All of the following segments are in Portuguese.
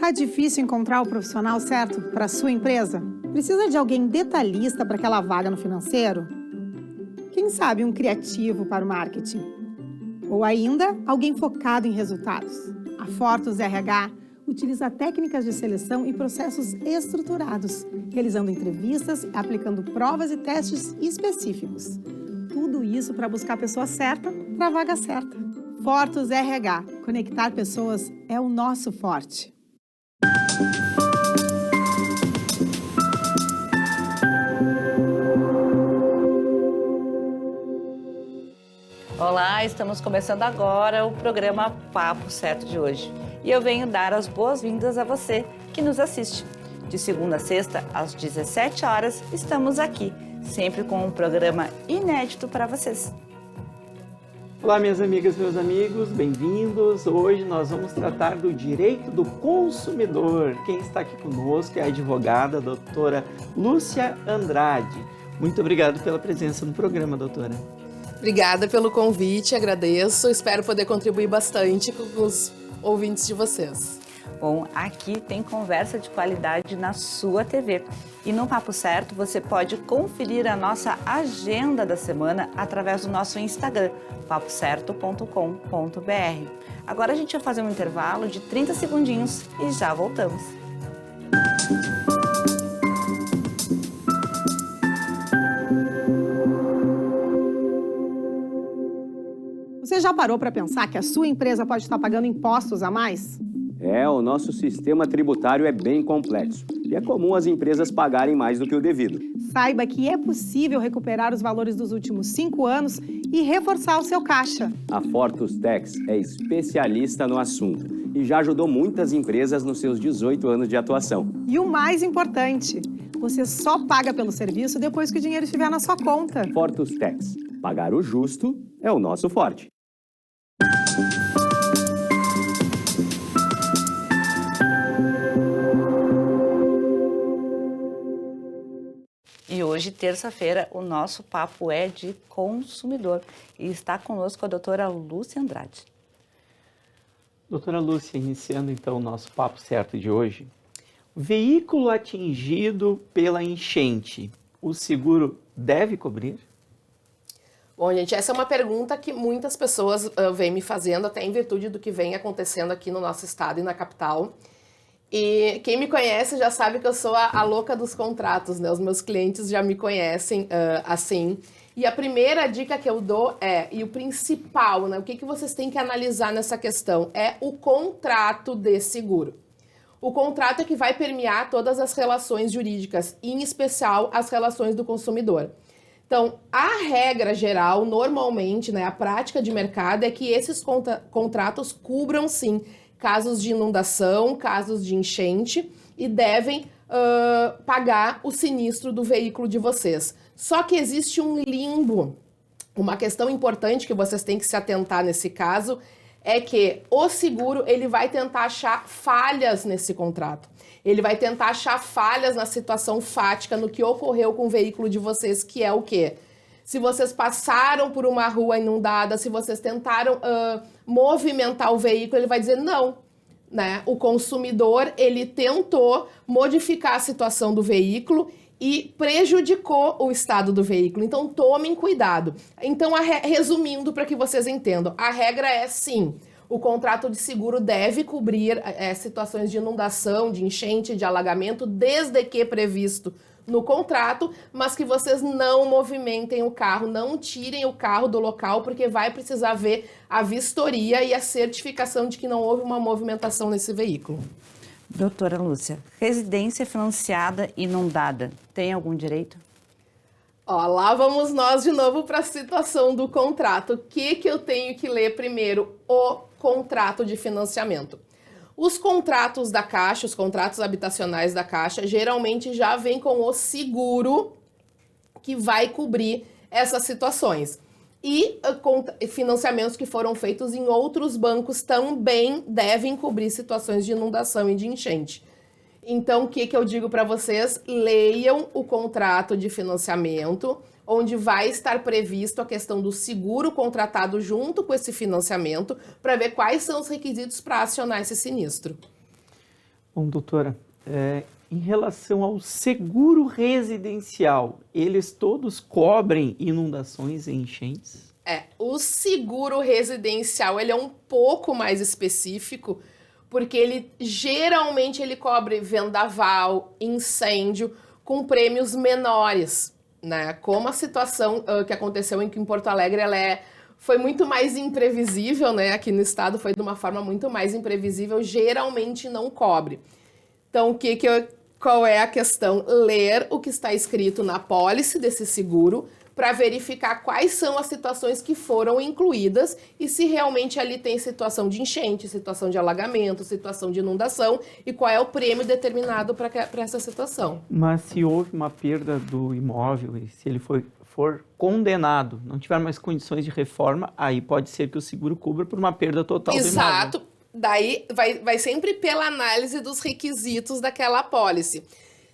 Tá difícil encontrar o profissional certo para sua empresa? Precisa de alguém detalhista para aquela vaga no financeiro? Quem sabe um criativo para o marketing? Ou ainda, alguém focado em resultados? A Fortus RH utiliza técnicas de seleção e processos estruturados, realizando entrevistas, aplicando provas e testes específicos. Tudo isso para buscar a pessoa certa para a vaga certa. Fortus RH. Conectar pessoas é o nosso forte. Olá, estamos começando agora o programa Papo Certo de hoje. E eu venho dar as boas-vindas a você que nos assiste. De segunda a sexta, às 17 horas, estamos aqui, sempre com um programa inédito para vocês. Olá, minhas amigas, meus amigos, bem-vindos. Hoje nós vamos tratar do direito do consumidor. Quem está aqui conosco é a advogada, a doutora Lúcia Andrade. Muito obrigado pela presença no programa, doutora. Obrigada pelo convite, agradeço. Espero poder contribuir bastante com os ouvintes de vocês. Bom, aqui tem conversa de qualidade na sua TV. E no Papo Certo você pode conferir a nossa agenda da semana através do nosso Instagram, papocerto.com.br. Agora a gente vai fazer um intervalo de 30 segundinhos e já voltamos. Você já parou para pensar que a sua empresa pode estar pagando impostos a mais? O nosso sistema tributário é bem complexo e é comum as empresas pagarem mais do que o devido. Saiba que é possível recuperar os valores dos últimos 5 anos e reforçar o seu caixa. A Fortus Tax é especialista no assunto e já ajudou muitas empresas nos seus 18 anos de atuação. E o mais importante, você só paga pelo serviço depois que o dinheiro estiver na sua conta. Fortus Tax. Pagar o justo é o nosso forte. E hoje, terça-feira, o nosso papo é de consumidor. E está conosco a doutora Lúcia Andrade. Doutora Lúcia, iniciando então o nosso Papo Certo de hoje. Veículo atingido pela enchente, o seguro deve cobrir? Bom, gente, essa é uma pergunta que muitas pessoas vêm me fazendo, até em virtude do que vem acontecendo aqui no nosso estado e na capital. E quem me conhece já sabe que eu sou a louca dos contratos, né? Os meus clientes já me conhecem assim. E a primeira dica que eu dou e o principal, né? O que vocês têm que analisar nessa questão é o contrato de seguro. O contrato é que vai permear todas as relações jurídicas, em especial as relações do consumidor. Então, a regra geral, normalmente, né, a prática de mercado é que esses contratos cubram, sim, casos de inundação, casos de enchente e devem pagar o sinistro do veículo de vocês. Só que existe um limbo. Uma questão importante que vocês têm que se atentar nesse caso é que o seguro ele vai tentar achar falhas nesse contrato. Ele vai tentar achar falhas na situação fática, no que ocorreu com o veículo de vocês, que é o quê? Se vocês passaram por uma rua inundada, se vocês tentaram movimentar o veículo, ele vai dizer não, né? O consumidor, ele tentou modificar a situação do veículo e prejudicou o estado do veículo. Então, tomem cuidado. Então, resumindo para que vocês entendam, a regra é sim, o contrato de seguro deve cobrir situações de inundação, de enchente, de alagamento, desde que previsto no contrato, mas que vocês não movimentem o carro, não tirem o carro do local, porque vai precisar ver a vistoria e a certificação de que não houve uma movimentação nesse veículo. Doutora Lúcia, residência financiada inundada, tem algum direito? Lá vamos nós de novo para a situação do contrato. O que eu tenho que ler primeiro? O contrato de financiamento. Os contratos da Caixa, os contratos habitacionais da Caixa, geralmente já vem com o seguro que vai cobrir essas situações. E financiamentos que foram feitos em outros bancos também devem cobrir situações de inundação e de enchente. Então, o que eu digo para vocês? Leiam o contrato de financiamento, onde vai estar previsto a questão do seguro contratado junto com esse financiamento, para ver quais são os requisitos para acionar esse sinistro. Bom, doutora, em relação ao seguro residencial, eles todos cobrem inundações e enchentes? O seguro residencial, ele é um pouco mais específico, porque ele geralmente ele cobre vendaval, incêndio, com prêmios menores, né? Como a situação que aconteceu em Porto Alegre, foi muito mais imprevisível, né? Aqui no estado foi de uma forma muito mais imprevisível, geralmente não cobre. Então, qual é a questão? Ler o que está escrito na pólice desse seguro para verificar quais são as situações que foram incluídas e se realmente ali tem situação de enchente, situação de alagamento, situação de inundação e qual é o prêmio determinado para essa situação. Mas se houve uma perda do imóvel e se ele for condenado, não tiver mais condições de reforma, aí pode ser que o seguro cubra por uma perda total do imóvel. Exato. Daí vai sempre pela análise dos requisitos daquela apólice.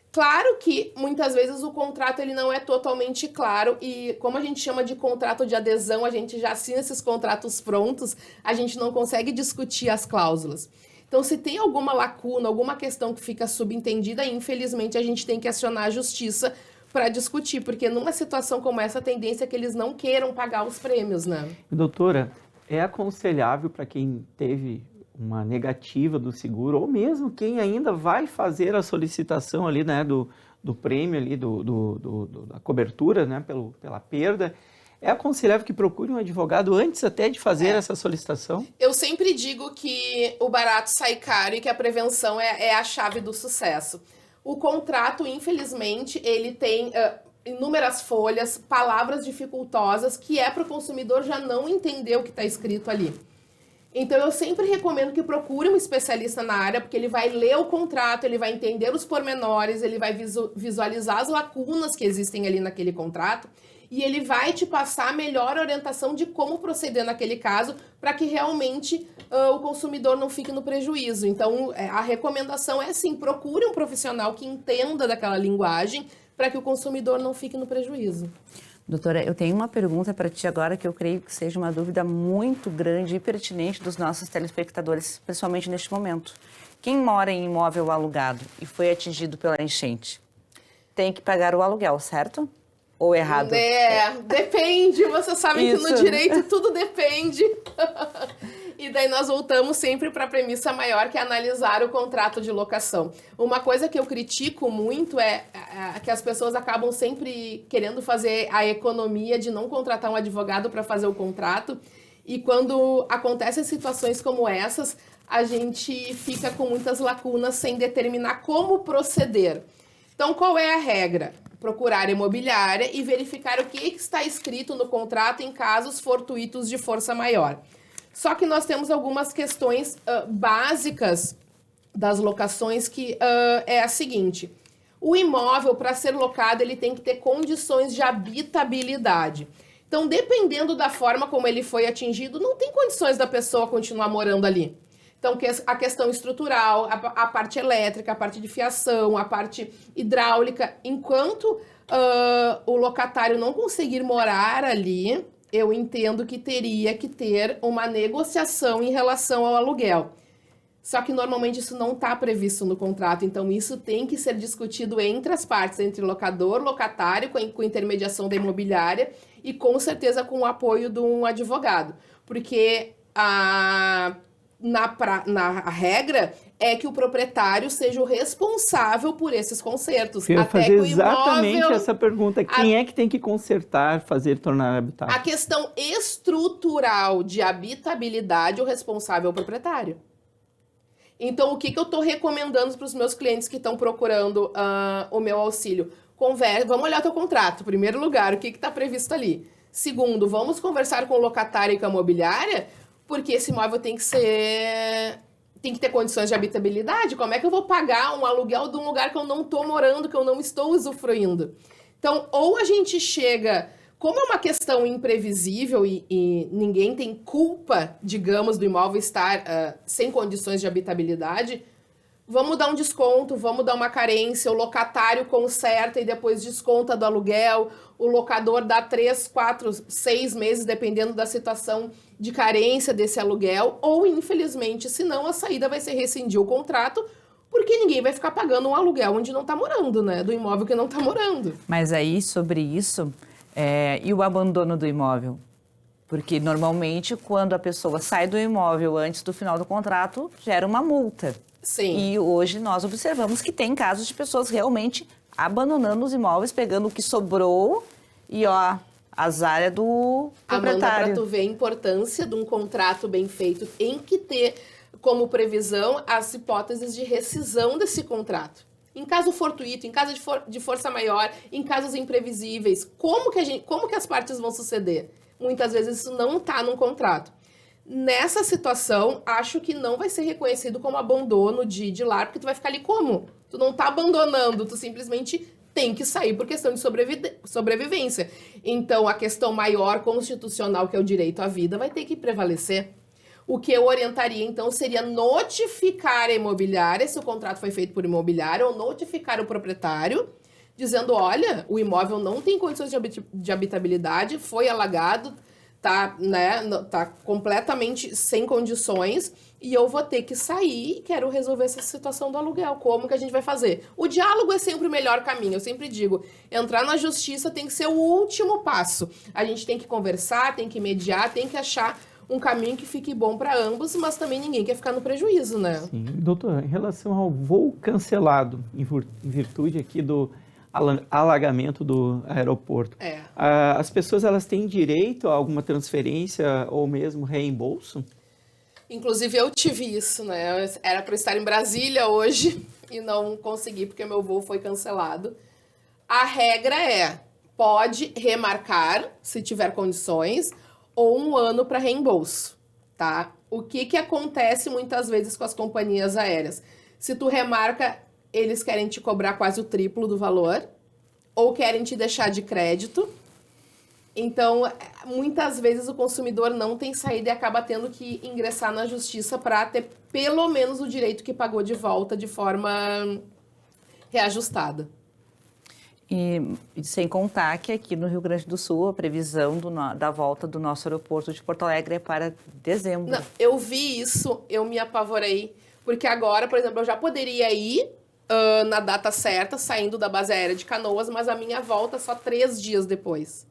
Claro que muitas vezes o contrato ele não é totalmente claro e como a gente chama de contrato de adesão, a gente já assina esses contratos prontos, a gente não consegue discutir as cláusulas. Então, se tem alguma lacuna, alguma questão que fica subentendida, infelizmente a gente tem que acionar a justiça para discutir, porque numa situação como essa, a tendência é que eles não queiram pagar os prêmios, né? Doutora, é aconselhável para quem teve uma negativa do seguro, ou mesmo quem ainda vai fazer a solicitação ali, né, do prêmio ali, da cobertura, né, pela perda, é aconselhável que procure um advogado antes até de fazer essa solicitação? Eu sempre digo que o barato sai caro e que a prevenção é a chave do sucesso. O contrato, infelizmente, ele tem inúmeras folhas, palavras dificultosas, que para o consumidor já não entender o que está escrito ali. Então, eu sempre recomendo que procure um especialista na área, porque ele vai ler o contrato, ele vai entender os pormenores, ele vai visualizar as lacunas que existem ali naquele contrato e ele vai te passar a melhor orientação de como proceder naquele caso para que realmente o consumidor não fique no prejuízo. Então, a recomendação é, sim, procure um profissional que entenda daquela linguagem para que o consumidor não fique no prejuízo. Doutora, eu tenho uma pergunta para ti agora que eu creio que seja uma dúvida muito grande e pertinente dos nossos telespectadores, principalmente neste momento. Quem mora em imóvel alugado e foi atingido pela enchente, tem que pagar o aluguel, certo? Ou errado? Depende. Você sabe que no direito tudo depende. E daí nós voltamos sempre para a premissa maior, que é analisar o contrato de locação. Uma coisa que eu critico muito é que as pessoas acabam sempre querendo fazer a economia de não contratar um advogado para fazer o contrato. E quando acontecem situações como essas, a gente fica com muitas lacunas sem determinar como proceder. Então, qual é a regra? Procurar a imobiliária e verificar o que está escrito no contrato em casos fortuitos de força maior. Só que nós temos algumas questões básicas das locações que é a seguinte. O imóvel, para ser locado, ele tem que ter condições de habitabilidade. Então, dependendo da forma como ele foi atingido, não tem condições da pessoa continuar morando ali. Então, a questão estrutural, a parte elétrica, a parte de fiação, a parte hidráulica, enquanto o locatário não conseguir morar ali, eu entendo que teria que ter uma negociação em relação ao aluguel. Só que normalmente isso não está previsto no contrato, então isso tem que ser discutido entre as partes, entre locador, locatário, com intermediação da imobiliária e com certeza com o apoio de um advogado. Porque a regra é que o proprietário seja o responsável por esses consertos. Eu ia fazer exatamente essa pergunta. Quem é que tem que consertar, tornar habitável? A questão estrutural de habitabilidade, o responsável é o proprietário. Então, o que eu estou recomendando para os meus clientes que estão procurando o meu auxílio? Vamos olhar o teu contrato. Primeiro lugar, o que está previsto ali? Segundo, vamos conversar com o locatário e com a imobiliária, porque esse imóvel tem que ter condições de habitabilidade. Como é que eu vou pagar um aluguel de um lugar que eu não estou morando, que eu não estou usufruindo? Então, ou a gente chega... Como é uma questão imprevisível e ninguém tem culpa, digamos, do imóvel estar sem condições de habitabilidade, vamos dar um desconto, vamos dar uma carência, o locatário conserta e depois desconta do aluguel, o locador dá 3, 4, 6 meses, dependendo da situação de carência desse aluguel, ou, infelizmente, se não, a saída vai ser rescindir o contrato porque ninguém vai ficar pagando um aluguel onde não está morando, né? Do imóvel que não está morando. Mas aí, sobre isso, e o abandono do imóvel? Porque, normalmente, quando a pessoa sai do imóvel antes do final do contrato, gera uma multa. Sim. E hoje nós observamos que tem casos de pessoas realmente abandonando os imóveis, pegando o que sobrou e, azar é do Amanda, proprietário. para tu ver a importância de um contrato bem feito, tem que ter como previsão as hipóteses de rescisão desse contrato. Em caso fortuito, em caso de força maior, em casos imprevisíveis, como que as partes vão suceder? Muitas vezes isso não está num contrato. Nessa situação, acho que não vai ser reconhecido como abandono de lar, porque tu vai ficar ali como? Tu não tá abandonando, tu simplesmente tem que sair por questão de sobrevivência. Então, a questão maior constitucional, que é o direito à vida, vai ter que prevalecer. O que eu orientaria, então, seria notificar a imobiliária, se o contrato foi feito por imobiliária, ou notificar o proprietário, dizendo, olha, o imóvel não tem condições de habitabilidade, foi alagado, tá completamente sem condições, e eu vou ter que sair e quero resolver essa situação do aluguel. Como que a gente vai fazer? O diálogo é sempre o melhor caminho, eu sempre digo, entrar na justiça tem que ser o último passo. A gente tem que conversar, tem que mediar, tem que achar um caminho que fique bom para ambos, mas também ninguém quer ficar no prejuízo, né? Sim. Doutor, em relação ao voo cancelado, em virtude aqui do alagamento do aeroporto, as pessoas elas têm direito a alguma transferência ou mesmo reembolso? Inclusive eu tive isso, né? Era para estar em Brasília hoje e não consegui porque meu voo foi cancelado. A regra é, pode remarcar se tiver condições ou 1 ano para reembolso, tá? O que acontece muitas vezes com as companhias aéreas? Se tu remarca, eles querem te cobrar quase o triplo do valor ou querem te deixar de crédito. Então, muitas vezes o consumidor não tem saída e acaba tendo que ingressar na justiça para ter pelo menos o direito que pagou de volta de forma reajustada. E sem contar que aqui no Rio Grande do Sul, a previsão da volta do nosso aeroporto de Porto Alegre é para dezembro. Não, eu vi isso, eu me apavorei. Porque agora, por exemplo, eu já poderia ir na data certa, saindo da base aérea de Canoas, mas a minha volta é só 3 dias depois.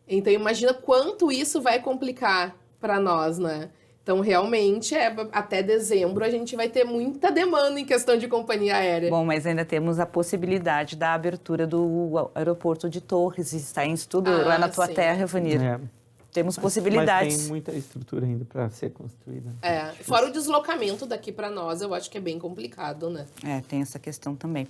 Então, imagina quanto isso vai complicar para nós, né? Então, realmente, até dezembro a gente vai ter muita demanda em questão de companhia aérea. Bom, mas ainda temos a possibilidade da abertura do aeroporto de Torres. Está em estudo lá na tua terra, Vanir. Temos possibilidades. Mas tem muita estrutura ainda para ser construída. Fora o deslocamento daqui para nós, eu acho que é bem complicado, né? Tem essa questão também.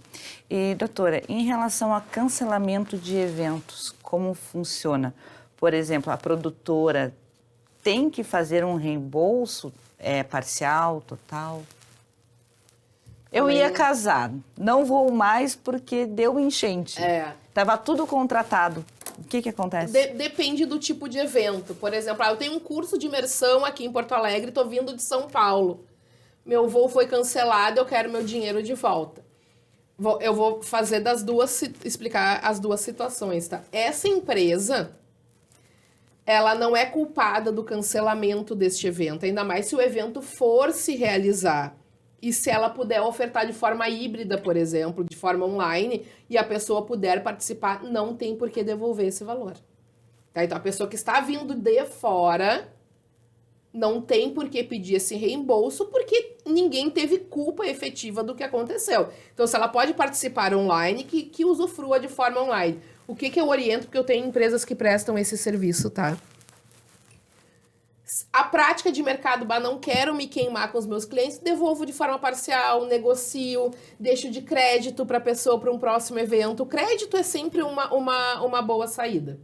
E, doutora, em relação a cancelamento de eventos, como funciona? Por exemplo, a produtora tem que fazer um reembolso parcial, total? Eu ia casar, não vou mais porque deu enchente. Estava tudo contratado. O que acontece? Depende do tipo de evento. Por exemplo, eu tenho um curso de imersão aqui em Porto Alegre, estou vindo de São Paulo. Meu voo foi cancelado, eu quero meu dinheiro de volta. Eu vou fazer explicar as duas situações, tá? Essa empresa, ela não é culpada do cancelamento deste evento, ainda mais se o evento for se realizar. E se ela puder ofertar de forma híbrida, por exemplo, de forma online, e a pessoa puder participar, não tem por que devolver esse valor. Tá? Então, a pessoa que está vindo de fora não tem por que pedir esse reembolso, porque ninguém teve culpa efetiva do que aconteceu. Então, se ela pode participar online, que usufrua de forma online. O que eu oriento, porque eu tenho empresas que prestam esse serviço, tá? A prática de mercado, não quero me queimar com os meus clientes, devolvo de forma parcial, negocio, deixo de crédito para a pessoa para um próximo evento. O crédito é sempre uma boa saída.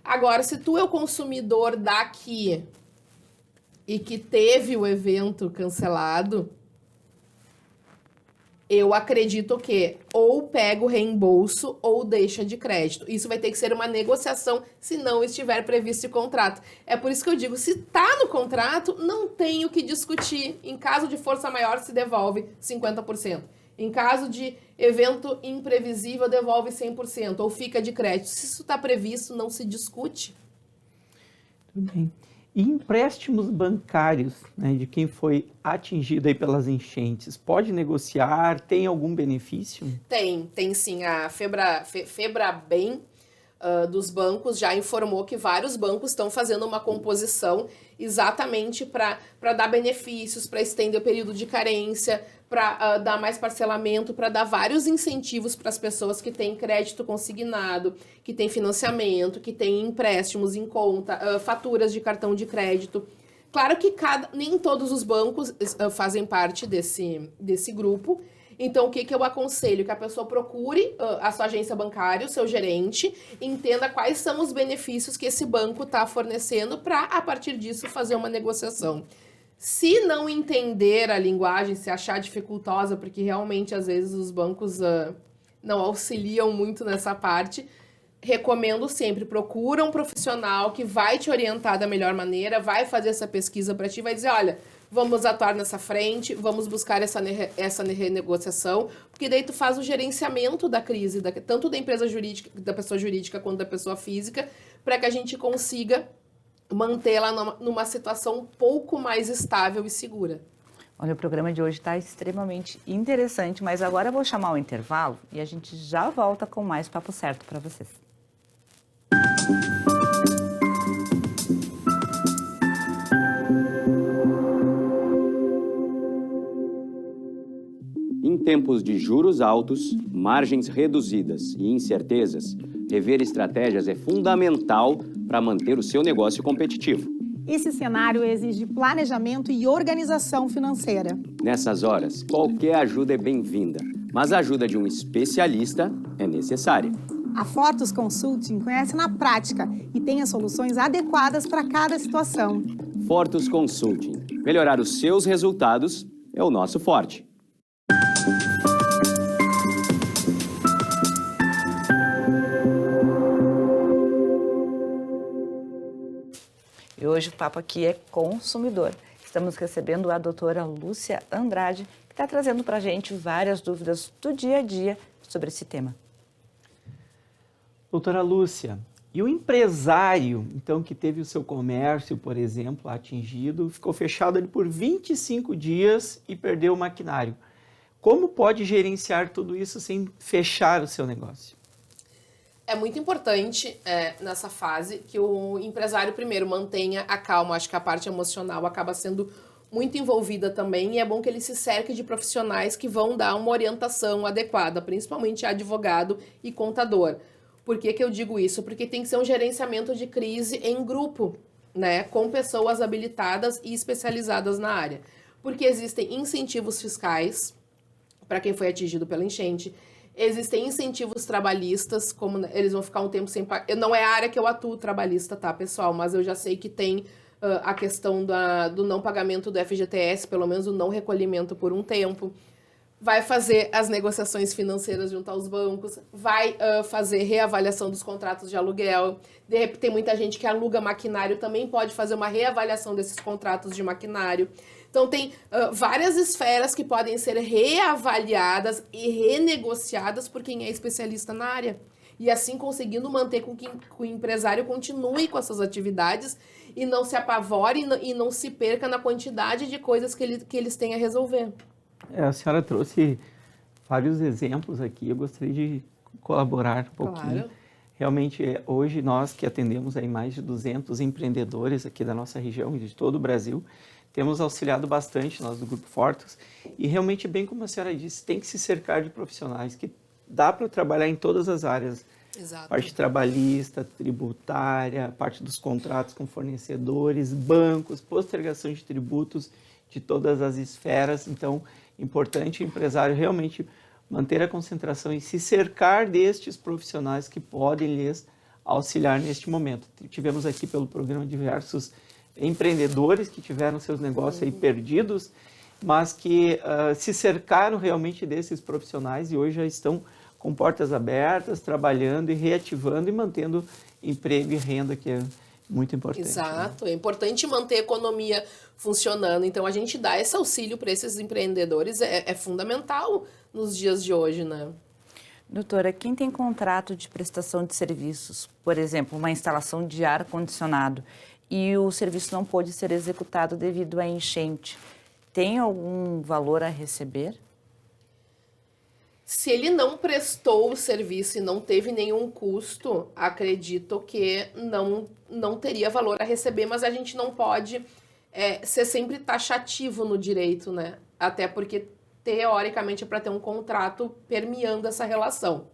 Agora, se tu é o consumidor daqui e que teve o evento cancelado, eu acredito que ou pega o reembolso ou deixa de crédito. Isso vai ter que ser uma negociação se não estiver previsto em contrato. É por isso que eu digo, se está no contrato, não tem o que discutir. Em caso de força maior, se devolve 50%. Em caso de evento imprevisível, devolve 100%. Ou fica de crédito. Se isso está previsto, não se discute. Tudo bem. E empréstimos bancários, né, de quem foi atingido aí pelas enchentes, pode negociar? Tem algum benefício? Tem sim. A Febraban dos bancos já informou que vários bancos estão fazendo uma composição exatamente para dar benefícios, para estender o período de carência, para dar mais parcelamento, para dar vários incentivos para as pessoas que têm crédito consignado, que têm financiamento, que têm empréstimos em conta, faturas de cartão de crédito. Claro que nem todos os bancos fazem parte desse grupo. Então, o que eu aconselho? Que a pessoa procure a sua agência bancária, o seu gerente, entenda quais são os benefícios que esse banco está fornecendo para, a partir disso, fazer uma negociação. Se não entender a linguagem, se achar dificultosa, porque realmente, às vezes, os bancos não auxiliam muito nessa parte, recomendo sempre, procura um profissional que vai te orientar da melhor maneira, vai fazer essa pesquisa para ti, vai dizer, olha, vamos atuar nessa frente, vamos buscar essa renegociação, porque daí tu faz o gerenciamento da crise, tanto da empresa jurídica, da pessoa jurídica quanto da pessoa física, para que a gente consiga mantê-la numa situação um pouco mais estável e segura. Olha, o programa de hoje está extremamente interessante, mas agora eu vou chamar o intervalo e a gente já volta com mais Papo Certo para vocês. Em tempos de juros altos, margens reduzidas e incertezas, rever estratégias é fundamental para manter o seu negócio competitivo. Esse cenário exige planejamento e organização financeira. Nessas horas, qualquer ajuda é bem-vinda, mas a ajuda de um especialista é necessária. A Fortus Consulting conhece na prática e tem as soluções adequadas para cada situação. Fortus Consulting. Melhorar os seus resultados é o nosso forte. E hoje o papo aqui é consumidor. Estamos recebendo a doutora Lúcia Andrade, que está trazendo para a gente várias dúvidas do dia a dia sobre esse tema. Doutora Lúcia, e o empresário, então, que teve o seu comércio, por exemplo, atingido, ficou fechado ali por 25 dias e perdeu o maquinário. Como pode gerenciar tudo isso sem fechar o seu negócio? É muito importante nessa fase que o empresário primeiro mantenha a calma. Acho que a parte emocional acaba sendo muito envolvida também e é bom que ele se cerque de profissionais que vão dar uma orientação adequada, principalmente advogado e contador. Por que eu digo isso? Porque tem que ser um gerenciamento de crise em grupo, né, com pessoas habilitadas e especializadas na área. Porque existem incentivos fiscais para quem foi atingido pela enchente, existem incentivos trabalhistas, como eles vão ficar um tempo sem pagar. Não é a área que eu atuo trabalhista, tá, pessoal? Mas eu já sei que tem a questão do não pagamento do FGTS, pelo menos o não recolhimento por um tempo. Vai fazer as negociações financeiras junto aos bancos, vai fazer reavaliação dos contratos de aluguel. De repente, tem muita gente que aluga maquinário, também pode fazer uma reavaliação desses contratos de maquinário. Então, tem várias esferas que podem ser reavaliadas e renegociadas por quem é especialista na área. E assim conseguindo manter com que o empresário continue com as suas atividades e não se apavore e não se perca na quantidade de coisas que eles têm a resolver. A senhora trouxe vários exemplos aqui, eu gostaria de colaborar um pouquinho. Claro. Realmente, hoje nós que atendemos aí mais de 200 empreendedores aqui da nossa região e de todo o Brasil, temos auxiliado bastante nós do Grupo Fortus e realmente, bem como a senhora disse, tem que se cercar de profissionais que dá para trabalhar em todas as áreas. Exato. Parte trabalhista, tributária, parte dos contratos com fornecedores, bancos, postergação de tributos de todas as esferas. Então, importante o empresário realmente manter a concentração e se cercar destes profissionais que podem lhes auxiliar neste momento. Tivemos aqui pelo programa diversos empreendedores que tiveram seus negócios aí perdidos, mas que se cercaram realmente desses profissionais e hoje já estão com portas abertas, trabalhando e reativando e mantendo emprego e renda, que é muito importante. Exato, né? É importante manter a economia funcionando. Então, a gente dá esse auxílio para esses empreendedores é fundamental nos dias de hoje, né? Doutora, quem tem contrato de prestação de serviços, por exemplo, uma instalação de ar-condicionado, e o serviço não pôde ser executado devido à enchente. Tem algum valor a receber? Se ele não prestou o serviço e não teve nenhum custo, acredito que não teria valor a receber, mas a gente não pode ser sempre taxativo no direito, né? Até porque, teoricamente, é para ter um contrato permeando essa relação.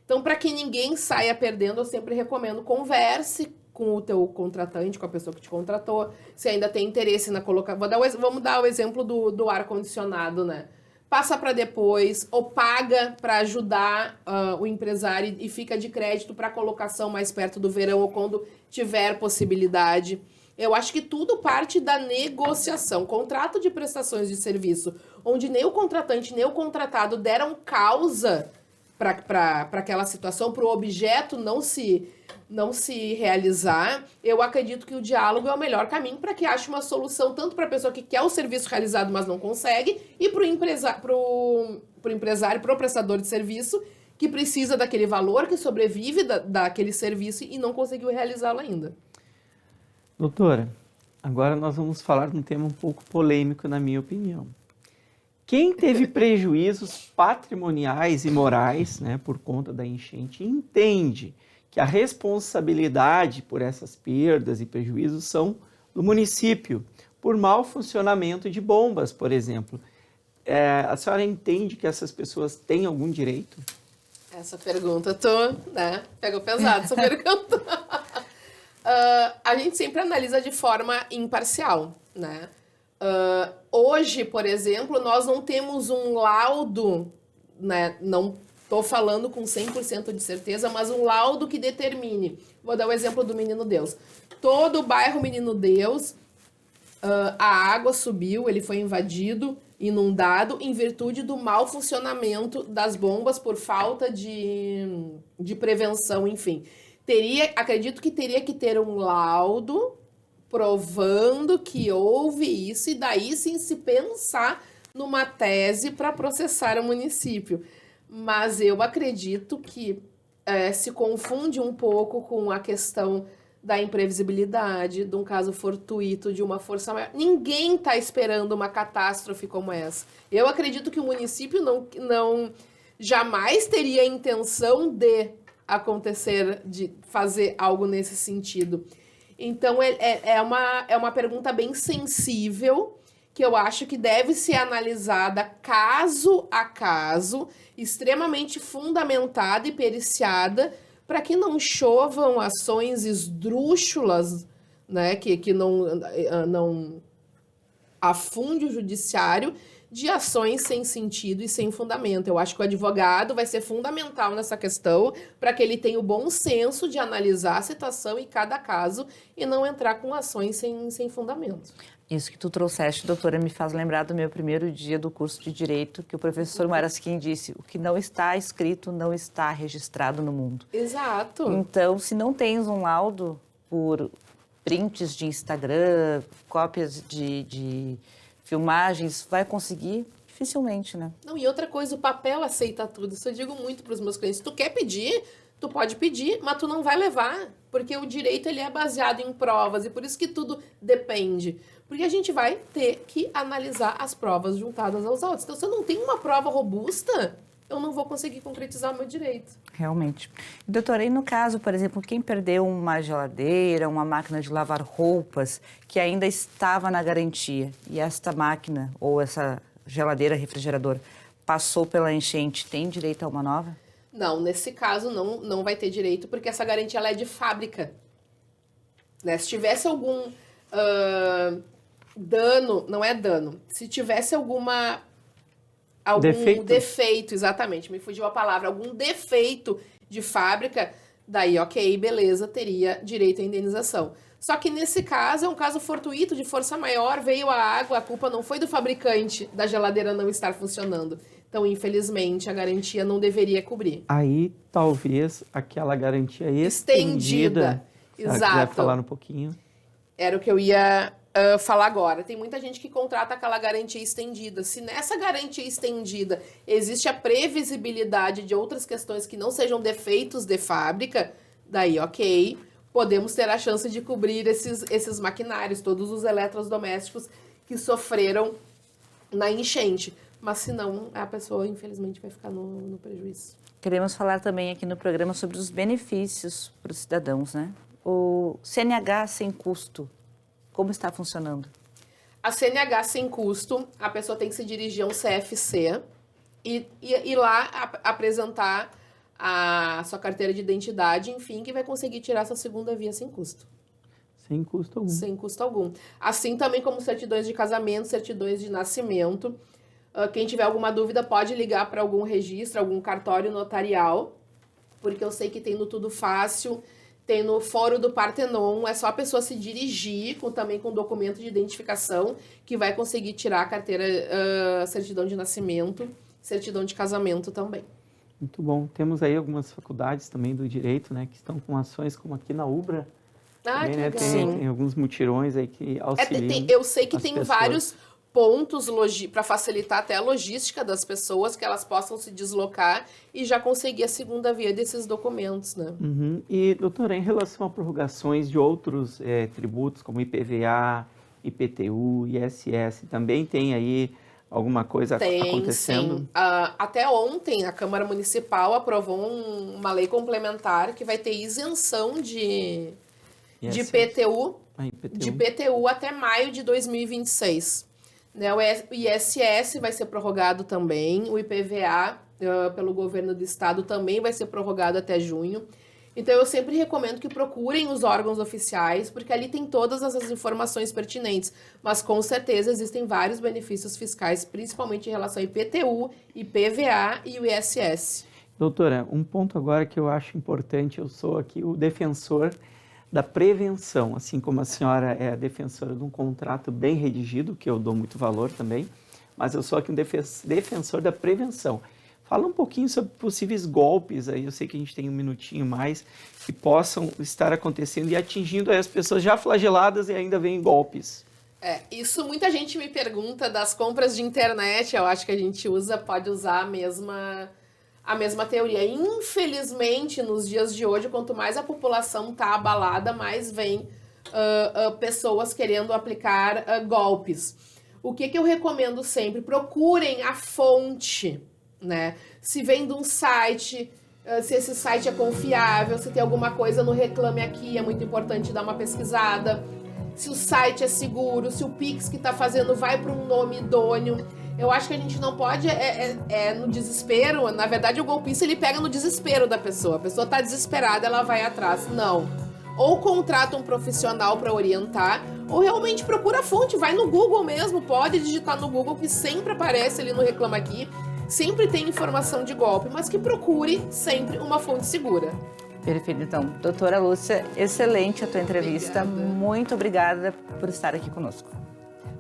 Então, para que ninguém saia perdendo, eu sempre recomendo converse com o teu contratante, com a pessoa que te contratou, se ainda tem interesse na colocação. Vamos dar o exemplo do ar-condicionado, né? Passa para depois, ou paga para ajudar o empresário e fica de crédito para colocação mais perto do verão ou quando tiver possibilidade. Eu acho que tudo parte da negociação. Contrato de prestações de serviço, onde nem o contratante nem o contratado deram causa para aquela situação, para o objeto não se realizar, eu acredito que o diálogo é o melhor caminho para que ache uma solução tanto para a pessoa que quer o serviço realizado, mas não consegue, e para o empresário, para o prestador de serviço, que precisa daquele valor, que sobrevive daquele serviço e não conseguiu realizá-lo ainda. Doutora, agora nós vamos falar de um tema um pouco polêmico, na minha opinião. Quem teve prejuízos patrimoniais e morais, né, por conta da enchente, entende que a responsabilidade por essas perdas e prejuízos são do município, por mau funcionamento de bombas, por exemplo. A senhora entende que essas pessoas têm algum direito? Essa pergunta, pegou pesado essa pergunta. A gente sempre analisa de forma imparcial, né? Hoje, por exemplo, nós não temos um laudo, né? Não estou falando com 100% de certeza, mas um laudo que determine. Vou dar o exemplo do Menino Deus. Todo o bairro Menino Deus, a água subiu, ele foi invadido, inundado, em virtude do mau funcionamento das bombas por falta de prevenção, enfim. Acredito que teria que ter um laudo provando que houve isso e daí sim se pensar numa tese para processar o município. Mas eu acredito que se confunde um pouco com a questão da imprevisibilidade, de um caso fortuito, de uma força maior. Ninguém está esperando uma catástrofe como essa. Eu acredito que o município não jamais teria a intenção de acontecer, de fazer algo nesse sentido. Então, é uma pergunta bem sensível, que eu acho que deve ser analisada caso a caso, extremamente fundamentada e periciada, para que não chovam ações esdrúxulas, né, que não afunde o judiciário de ações sem sentido e sem fundamento. Eu acho que o advogado vai ser fundamental nessa questão para que ele tenha o bom senso de analisar a situação em cada caso e não entrar com ações sem fundamento. Isso que tu trouxeste, doutora, me faz lembrar do meu primeiro dia do curso de Direito, que o professor Marasquim disse: o que não está escrito não está registrado no mundo. Exato. Então, se não tens um laudo por prints de Instagram, cópias de filmagens, vai conseguir? Dificilmente, né? Não, e outra coisa, o papel aceita tudo. Isso eu digo muito para os meus clientes. Se tu quer pedir, tu pode pedir, mas tu não vai levar, porque o direito ele é baseado em provas e por isso que tudo depende. Porque a gente vai ter que analisar as provas juntadas aos autos. Então, se eu não tenho uma prova robusta, eu não vou conseguir concretizar o meu direito. Realmente. Doutora, e no caso, por exemplo, quem perdeu uma geladeira, uma máquina de lavar roupas, que ainda estava na garantia, e esta máquina ou essa geladeira, refrigerador, passou pela enchente, tem direito a uma nova? Não, nesse caso não vai ter direito, porque essa garantia ela é de fábrica. Né? Se tivesse algum dano, não é dano, se tivesse algum defeito, exatamente, me fugiu a palavra, algum defeito de fábrica, daí ok, beleza, teria direito à indenização. Só que nesse caso é um caso fortuito, de força maior, veio a água, a culpa não foi do fabricante da geladeira não estar funcionando. Então, infelizmente, a garantia não deveria cobrir. Aí, talvez, aquela garantia estendida. Exato. Quiser falar um pouquinho. Era o que eu ia falar agora. Tem muita gente que contrata aquela garantia estendida. Se nessa garantia estendida existe a previsibilidade de outras questões que não sejam defeitos de fábrica, daí ok, podemos ter a chance de cobrir esses maquinários, todos os eletrodomésticos que sofreram na enchente. Mas se não, a pessoa, infelizmente, vai ficar no prejuízo. Queremos falar também aqui no programa sobre os benefícios para os cidadãos, né? O CNH sem custo, como está funcionando? A CNH sem custo, a pessoa tem que se dirigir a um CFC e ir lá apresentar a sua carteira de identidade, enfim, que vai conseguir tirar sua segunda via sem custo. Sem custo algum. Sem custo algum. Assim também como certidões de casamento, certidões de nascimento. Quem tiver alguma dúvida pode ligar para algum registro, algum cartório notarial, porque eu sei que tem no Tudo Fácil, tem no Fórum do Partenon, é só a pessoa se dirigir também com documento de identificação que vai conseguir tirar a carteira, certidão de nascimento, certidão de casamento também. Muito bom. Temos aí algumas faculdades também do direito, né, que estão com ações como aqui na UBRA. Ah, também, que né, legal. tem alguns mutirões aí que auxiliam. Eu sei que as tem pessoas. vários pontos para facilitar até a logística das pessoas, que elas possam se deslocar e já conseguir a segunda via desses documentos, né? Uhum. E, doutora, em relação a prorrogações de outros tributos, como IPVA, IPTU, ISS, também tem aí alguma coisa acontecendo? Sim. Até ontem, a Câmara Municipal aprovou uma lei complementar que vai ter isenção de IPTU, de IPTU até maio de 2026. Né, o ISS vai ser prorrogado também, o IPVA pelo governo do estado também vai ser prorrogado até junho. Então eu sempre recomendo que procurem os órgãos oficiais, porque ali tem todas essas informações pertinentes. Mas com certeza existem vários benefícios fiscais, principalmente em relação ao IPTU, IPVA e o ISS. Doutora, um ponto agora que eu acho importante, eu sou aqui o defensor da prevenção, assim como a senhora é a defensora de um contrato bem redigido, que eu dou muito valor também, mas eu sou aqui um defensor da prevenção. Fala um pouquinho sobre possíveis golpes, aí eu sei que a gente tem um minutinho mais, que possam estar acontecendo e atingindo as pessoas já flageladas e ainda vêm golpes. Isso muita gente me pergunta das compras de internet, eu acho que a gente pode usar a mesma teoria. Infelizmente, nos dias de hoje, quanto mais a população está abalada, mais vem pessoas querendo aplicar golpes. O que eu recomendo sempre? Procurem a fonte, né? Se vem de um site, se esse site é confiável, se tem alguma coisa no Reclame Aqui, é muito importante dar uma pesquisada. Se o site é seguro, se o Pix que está fazendo vai para um nome idôneo. Eu acho que a gente não pode, no desespero, na verdade o golpista ele pega no desespero da pessoa. A pessoa está desesperada, ela vai atrás. Não. Ou contrata um profissional para orientar, ou realmente procura a fonte, vai no Google mesmo, pode digitar no Google que sempre aparece ali no Reclama Aqui, sempre tem informação de golpe, mas que procure sempre uma fonte segura. Perfeito, então. Doutora Lúcia, excelente a tua entrevista. Obrigada. Muito obrigada por estar aqui conosco.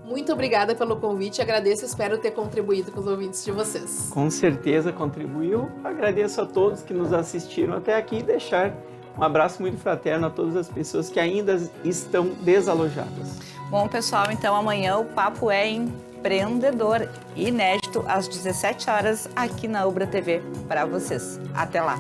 Muito obrigada pelo convite, agradeço e espero ter contribuído com os ouvintes de vocês. Com certeza contribuiu. Agradeço a todos que nos assistiram até aqui e deixar um abraço muito fraterno a todas as pessoas que ainda estão desalojadas. Bom, pessoal, então amanhã o papo é empreendedor, inédito, às 17 horas aqui na Ubra TV para vocês. Até lá!